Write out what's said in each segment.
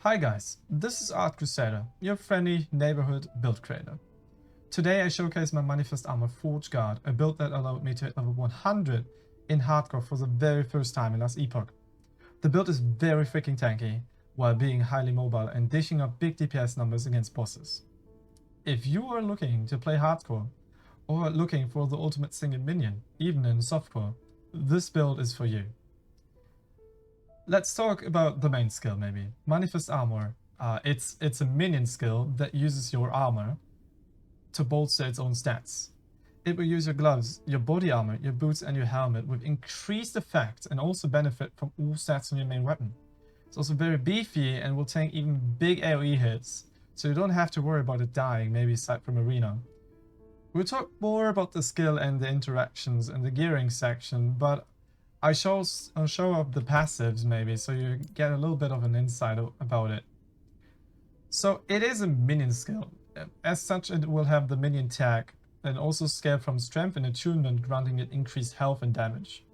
Hi guys, this is ArtCrusader, your friendly neighborhood build creator. Today I showcase my Manifest Armour Forgeguard, a build that allowed me to hit level 100 in hardcore for the very first time in last epoch. The build is very freaking tanky, while being highly mobile and dishing up big DPS numbers against bosses. If you are looking to play hardcore, or looking for the ultimate single minion, even in softcore, this build is for you. Let's talk about the main skill maybe. Manifest Armour. It's a minion skill that uses your armor to bolster its own stats. It will use your gloves, your body armor, your boots and your helmet with increased effect and also benefit from all stats on your main weapon. It's also very beefy and will tank even big AoE hits, so you don't have to worry about it dying, maybe aside from arena. We'll talk more about the skill and the interactions in the gearing section, but I'll show up the passives maybe, so you get a little bit of an insight about it. So it is a minion skill. As such, it will have the minion tag and also scale from strength and attunement, granting it increased health and damage.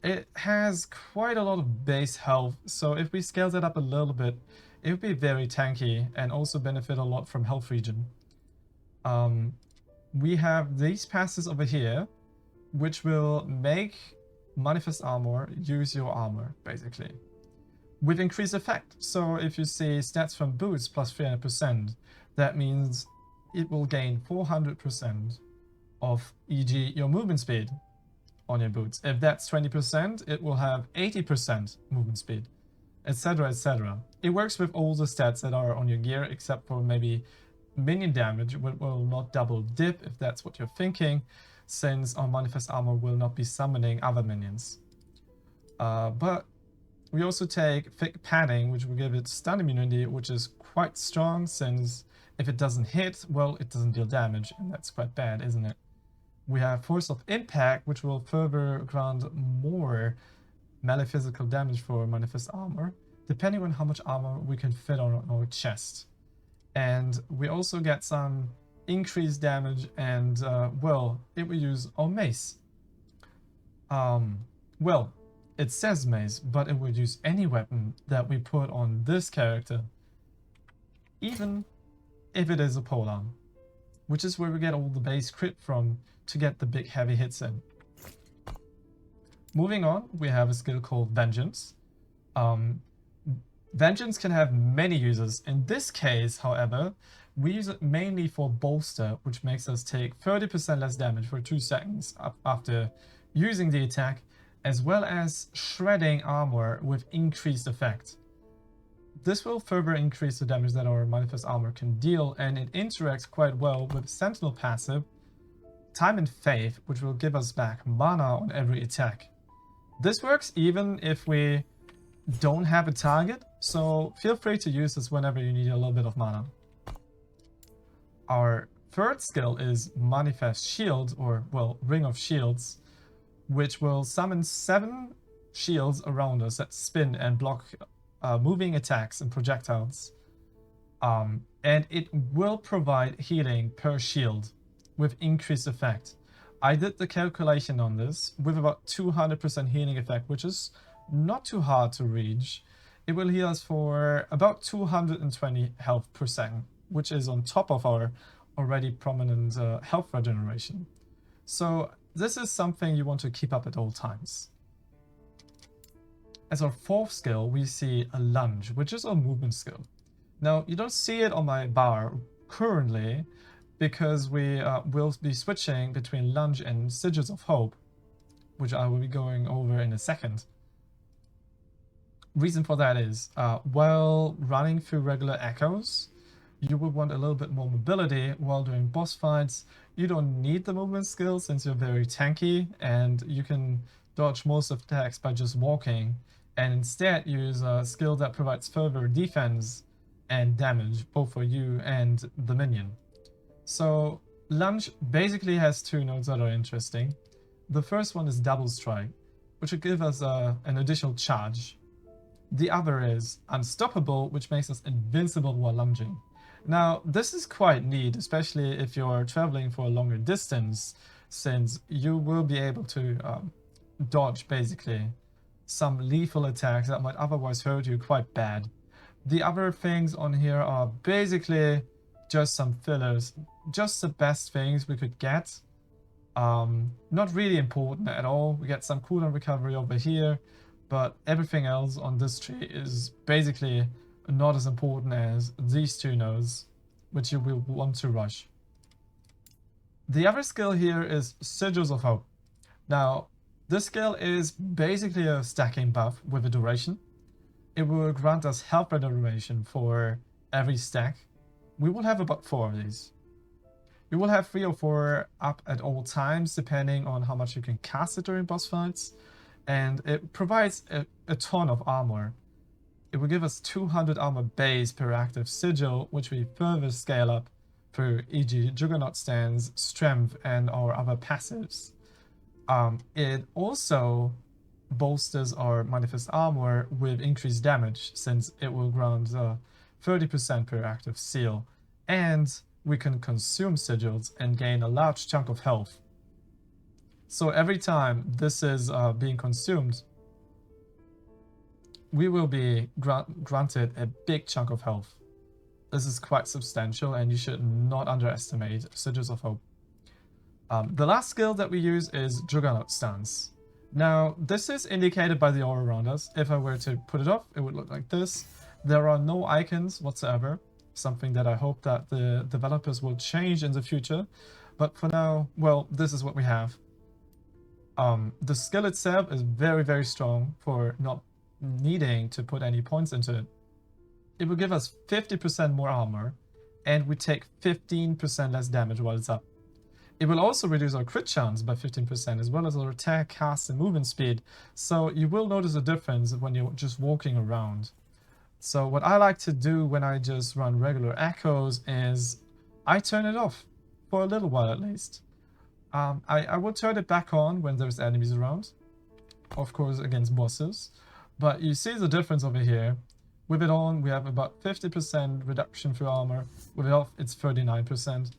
It has quite a lot of base health, so if we scale that up a little bit, it would be very tanky and also benefit a lot from health regen. We have these passes over here, which will make Manifest Armour use your armor, basically, with increased effect. So if you see stats from boots plus 300%, that means it will gain 400% of, e.g., your movement speed on your boots. If that's 20%, it will have 80% movement speed, etc, etc. It works with all the stats that are on your gear, except for maybe minion damage, which will not double dip if that's what you're thinking, since our Manifest Armour will not be summoning other minions. But we also take thick padding, which will give it stun immunity, which is quite strong, since if it doesn't hit, well, it doesn't deal damage, and that's quite bad, isn't it? We have Force of Impact, which will further grant more melee physical damage for Manifest Armour, depending on how much armor we can fit on our chest. And we also get some increased damage and, well, it will use our mace. Well, it says mace, but it will use any weapon that we put on this character, even if it is a polearm, which is where we get all the base crit from to get the big heavy hits in. Moving on, we have a skill called Vengeance. Vengeance can have many uses. In this case, however, we use it mainly for bolster, which makes us take 30% less damage for 2 seconds after using the attack, as well as shredding armor with increased effect. This will further increase the damage that our Manifest Armour can deal, and it interacts quite well with Sentinel passive, Time and Faith, which will give us back mana on every attack. This works even if we don't have a target, so feel free to use this whenever you need a little bit of mana. Our third skill is Manifest Shield, or, well, Ring of Shields, which will summon 7 shields around us that spin and block moving attacks and projectiles. And it will provide healing per shield with increased effect. I did the calculation on this with about 200% healing effect, which is not too hard to reach. It will heal us for about 220 health per second, which is on top of our already prominent health regeneration. So this is something you want to keep up at all times. As our fourth skill, we see a Lunge, which is our movement skill. Now, you don't see it on my bar currently, because we will be switching between Lunge and Sigils of Hope, which I will be going over in a second. Reason for that is, while running through regular echoes, you will want a little bit more mobility while doing boss fights. You don't need the movement skill since you're very tanky and you can dodge most of attacks by just walking, and instead use a skill that provides further defense and damage both for you and the minion. So Lunge basically has 2 nodes that are interesting. The first one is Double Strike, which will give us an additional charge. The other is Unstoppable, which makes us invincible while lunging. Now, this is quite neat, especially if you're traveling for a longer distance, since you will be able to dodge, basically, some lethal attacks that might otherwise hurt you quite bad. The other things on here are basically just some fillers, just the best things we could get. Not really important at all. We get some cooldown recovery over here, but everything else on this tree is basically not as important as these two nodes, which you will want to rush. The other skill here is Sigils of Hope. Now, this skill is basically a stacking buff with a duration. It will grant us health regeneration for every stack. We will have about 4 of these. You will have 3 or 4 up at all times, depending on how much you can cast it during boss fights. And it provides a ton of armor. It will give us 200 armor base per active sigil, which we further scale up through e.g. Juggernaut Stance, Strength, and our other passives. It also bolsters our manifest armor with increased damage, since it will grant 30% per active seal. And we can consume sigils and gain a large chunk of health. So every time this is being consumed, we will be granted a big chunk of health. This is quite substantial, and you should not underestimate Sigils of Hope. The last skill that we use is Juggernaut Stance. Now, this is indicated by the aura around us. If I were to put it off, it would look like this. There are no icons whatsoever. Something that I hope that the developers will change in the future. But for now, well, this is what we have. The skill itself is very, very strong for not needing to put any points into it. It will give us 50% more armor, and we take 15% less damage while it's up. It will also reduce our crit chance by 15%, as well as our attack, cast, and movement speed. So you will notice a difference when you're just walking around. So what I like to do when I just run regular echoes is I turn it off for a little while at least. I will turn it back on when there's enemies around, of course against bosses. But you see the difference over here. With it on, we have about 50% reduction for armor. With it off, it's 39%.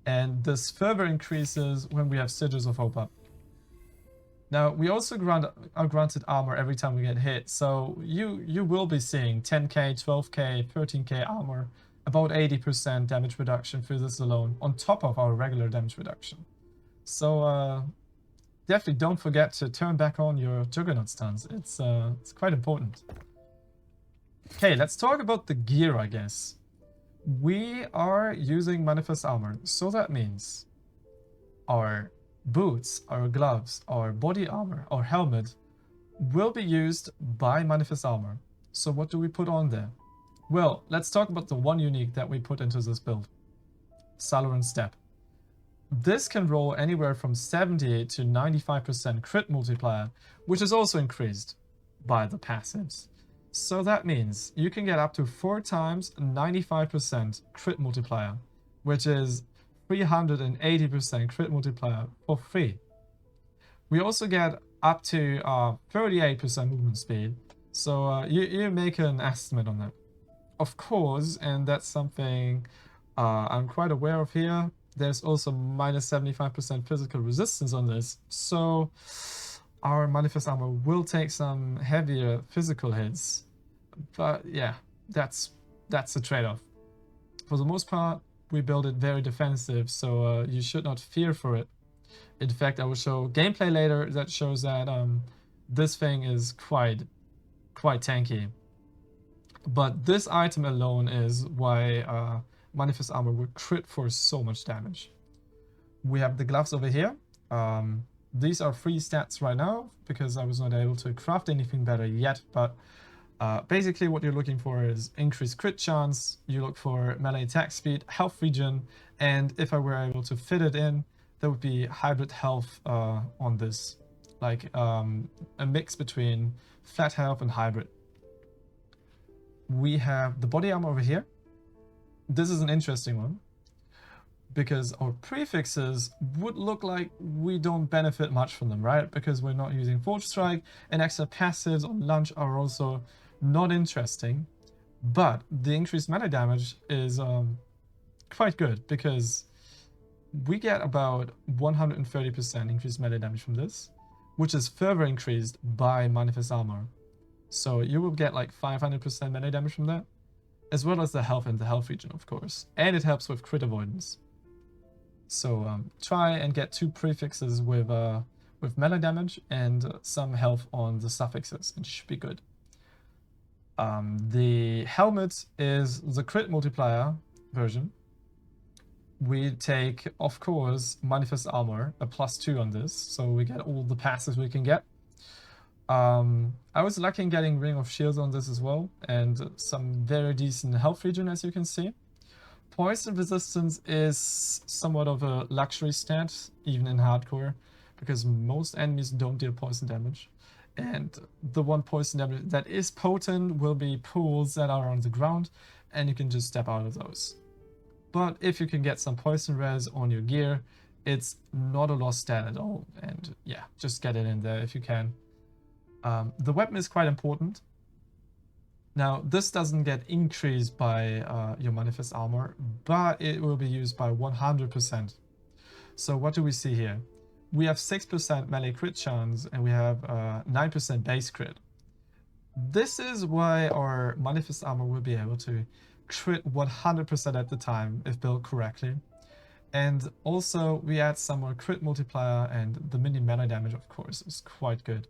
And this further increases when we have Sigils of Hope up. Now, we also are granted armor every time we get hit, so you will be seeing 10k, 12k, 13k armor, about 80% damage reduction for this alone, on top of our regular damage reduction. So definitely don't forget to turn back on your Juggernaut Stance. It's quite important. Okay, let's talk about the gear, I guess. We are using Manifest Armor, so that means our boots, our gloves, our body armor, our helmet will be used by Manifest Armor. So what do we put on there? Well, let's talk about the one unique that we put into this build. Salaran Step. This can roll anywhere from 78 to 95% crit multiplier, which is also increased by the passives. So that means you can get up to 4 times 95% crit multiplier, which is 380% crit multiplier for free. We also get up to 38% movement speed, so you make an estimate on that. Of course, and that's something I'm quite aware of here, there's also minus 75% physical resistance on this, so our Manifest Armor will take some heavier physical hits. But yeah, that's a trade-off. For the most part, we build it very defensive, so you should not fear for it. In fact, I will show gameplay later that shows that this thing is quite tanky. But this item alone is why Manifest Armor will crit for so much damage. We have the gloves over here. These are free stats right now because I was not able to craft anything better yet, but basically what you're looking for is increased crit chance, you look for melee attack speed, health regen, and if I were able to fit it in, there would be hybrid health on this, like a mix between flat health and hybrid. We have the body armor over here. This is an interesting one, because our prefixes would look like we don't benefit much from them, right? Because we're not using Forge Strike, and extra passives on Lunge are also not interesting. But the increased melee damage is quite good, because we get about 130% increased melee damage from this, which is further increased by Manifest Armor. So you will get like 500% melee damage from that. as well as the health and the health region, of course. And it helps with crit avoidance. So try and get 2 prefixes with melee damage and some health on the suffixes, and it should be good. The helmet is the crit multiplier version. We take, of course, Manifest Armor, a +2 on this, so we get all the passes we can get. I was lucky in getting Ring of Shields on this as well, and some very decent health region, as you can see. Poison resistance is somewhat of a luxury stat, even in hardcore, because most enemies don't deal poison damage. And the one poison damage that is potent will be pools that are on the ground, and you can just step out of those. But if you can get some poison res on your gear, it's not a lost stat at all. And yeah, just get it in there if you can. The weapon is quite important. Now, this doesn't get increased by your Manifest Armor, but it will be used by 100%. So what do we see here? We have 6% melee crit chance, and we have 9% base crit. This is why our Manifest Armor will be able to crit 100% at the time if built correctly. And also we add some more crit multiplier, and the mini melee damage, of course, is quite good.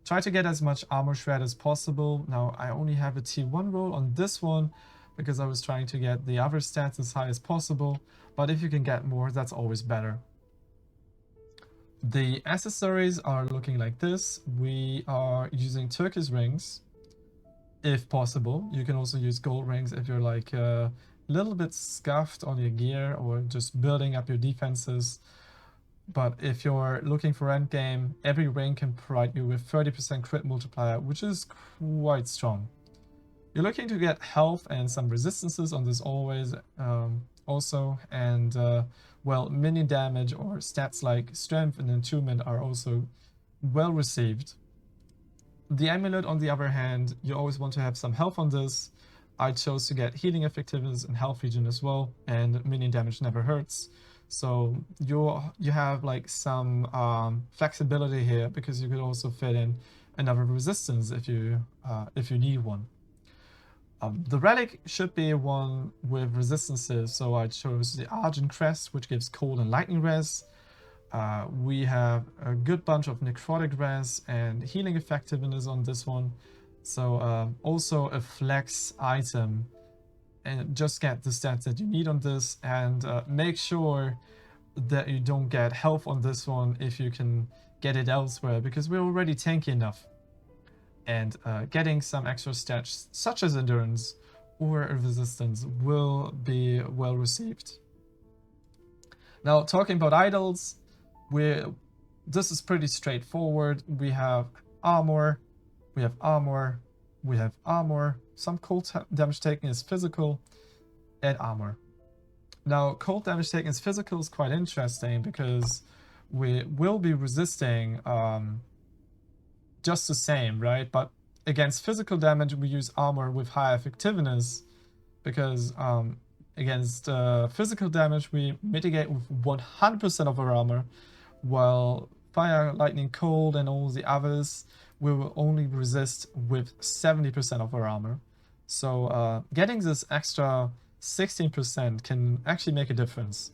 Try to get as much armor shred as possible. Now I only have a T1 roll on this one because I was trying to get the other stats as high as possible, but if you can get more, that's always better. The accessories are looking like this. We are using turquoise rings if possible. You can also use gold rings if you're like a little bit scuffed on your gear or just building up your defenses. But if you're looking for endgame, every ring can provide you with 30% crit multiplier, which is quite strong. You're looking to get health and some resistances on this always also, and well, mini damage or stats like strength and attunement are also well received. The amulet, on the other hand, you always want to have some health on this. I chose to get healing effectiveness and health region as well, and mini damage never hurts. So you have like some flexibility here, because you could also fit in another resistance if you need one. The relic should be one with resistances, so I chose the Argent Crest, which gives cold and lightning res. We have a good bunch of necrotic res and healing effectiveness on this one. So also a flex item, and just get the stats that you need on this, and make sure that you don't get health on this one if you can get it elsewhere, because we're already tanky enough. And getting some extra stats such as endurance or resistance will be well received. Now, talking about idols, this is pretty straightforward. We have armor, we have armor, we have armor. Some cold damage taken is physical, and armor. Now, cold damage taken is physical is quite interesting, because we will be resisting just the same, right? But against physical damage, we use armor with high effectiveness, because against physical damage, we mitigate with 100% of our armor, while fire, lightning, cold, and all the others, we will only resist with 70% of our armor. So getting this extra 16% can actually make a difference.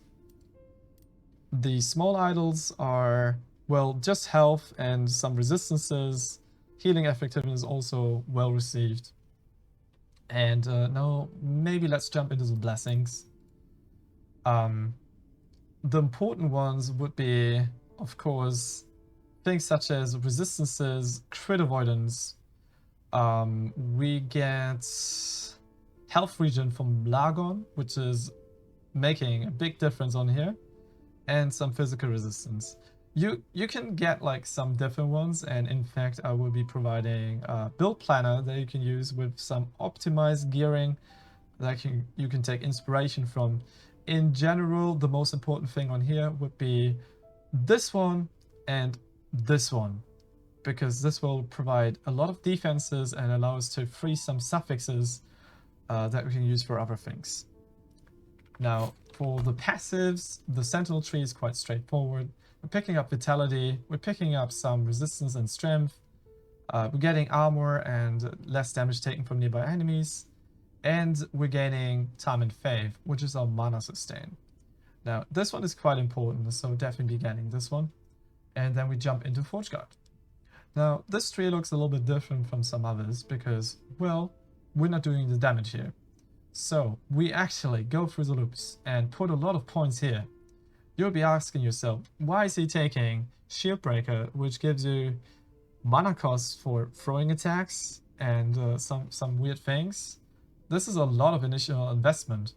The small idols are, well, just health and some resistances. Healing effectiveness is also well received. And now maybe let's jump into the blessings. The important ones would be, of course, things such as resistances, crit avoidance. We get health region from Lagon, which is making a big difference on here, and some physical resistance. You can get like some different ones, and in fact I will be providing a build planner that you can use with some optimized gearing that you can take inspiration from. In general, the most important thing on here would be this one and this one, because this will provide a lot of defenses and allow us to free some suffixes that we can use for other things. Now, for the passives, the Sentinel tree is quite straightforward. We're picking up Vitality, we're picking up some resistance and strength, we're getting armor and less damage taken from nearby enemies, and we're gaining Time and Faith, which is our mana sustain. Now, this one is quite important, so definitely be getting this one. And then we jump into Forgeguard. Now, this tree looks a little bit different from some others because, well, we're not doing the damage here. So, we actually go through the loops and put a lot of points here. You'll be asking yourself, why is he taking Shield Breaker, which gives you mana costs for throwing attacks and some weird things? This is a lot of initial investment.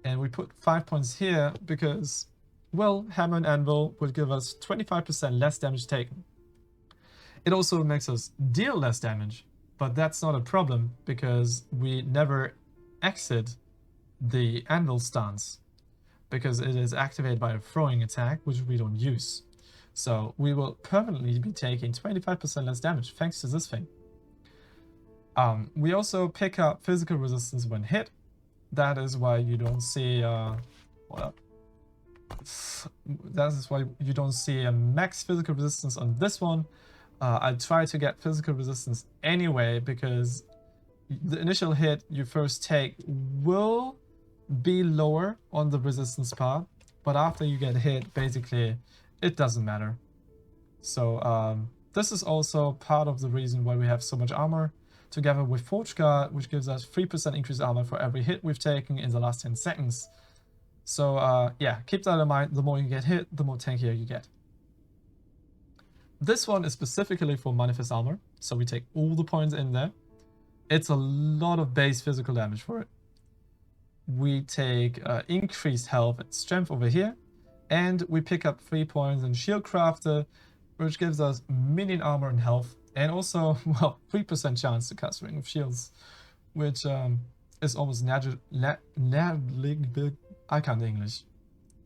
And we put 5 points here because, well, Hammer and Anvil would give us 25% less damage taken. It also makes us deal less damage, but that's not a problem because we never exit the Anvil stance because it is activated by a throwing attack, which we don't use. So we will permanently be taking 25% less damage thanks to this thing. We also pick up physical resistance when hit. That is why you don't see that is why you don't see a max physical resistance on this one. I try to get physical resistance anyway because the initial hit you first take will be lower on the resistance part, but after you get hit, basically it doesn't matter. So this is also part of the reason why we have so much armor together with Forgeguard, which gives us 3% increased armor for every hit we've taken in the last 10 seconds. So yeah, keep that in mind. The more you get hit, the more tankier you get. This one is specifically for Manifest Armor, so we take all the points in there. It's a lot of base physical damage for it. We take increased health and strength over here, and we pick up 3 points in Shield Crafter, which gives us minion armor and health, and also, well, 3% chance to cast Ring of Shields, which is almost I can't English.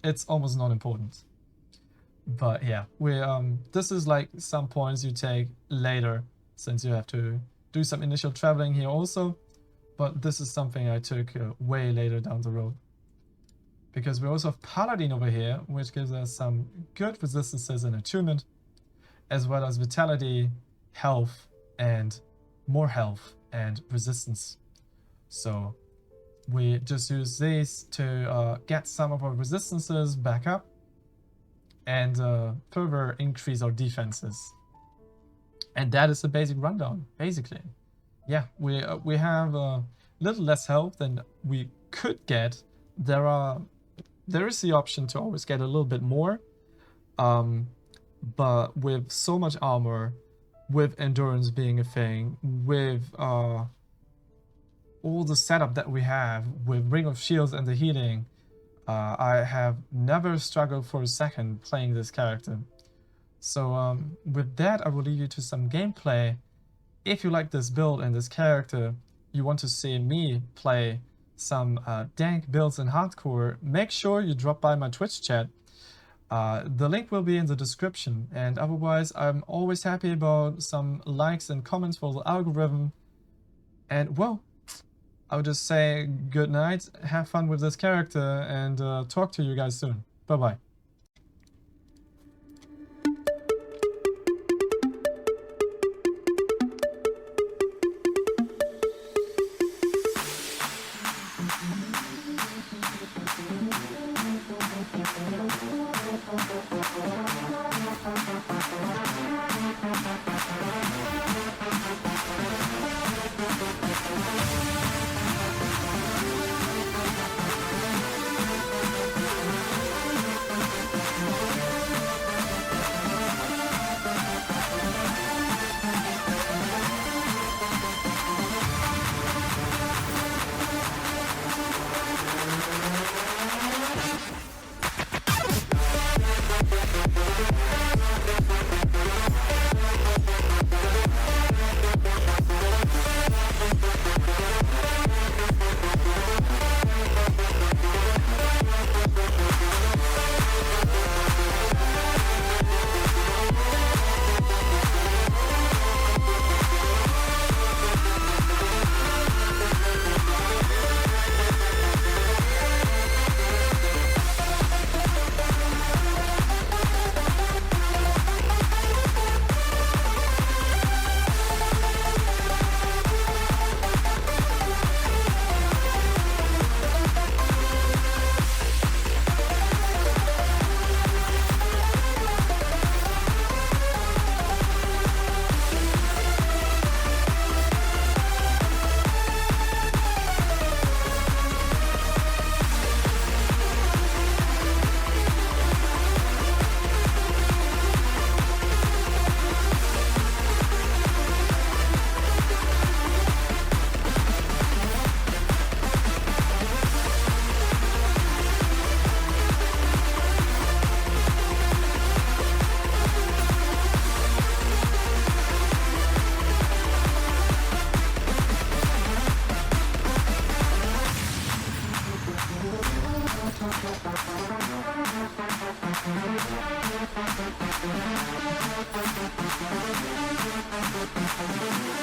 It's almost not important. But yeah, we this is like some points you take later, since you have to do some initial traveling here also. But this is something I took way later down the road. Because we also have Paladin over here, which gives us some good resistances and attunement, as well as vitality, health, and more health and resistance. So we just use these to get some of our resistances back up and further increase our defenses. And that is the basic rundown, basically. Yeah, we have a little less health than we could get. There is the option to always get a little bit more, but with so much armor, with endurance being a thing, with all the setup that we have with Ring of Shields and the healing, I have never struggled for a second playing this character. So with that, I will leave you to some gameplay. If you like this build and this character, you want to see me play some dank builds in hardcore, make sure you drop by my Twitch chat. The link will be in the description, and otherwise I'm always happy about some likes and comments for the algorithm. And well, I would just say good night, have fun with this character, and talk to you guys soon. Bye bye. you.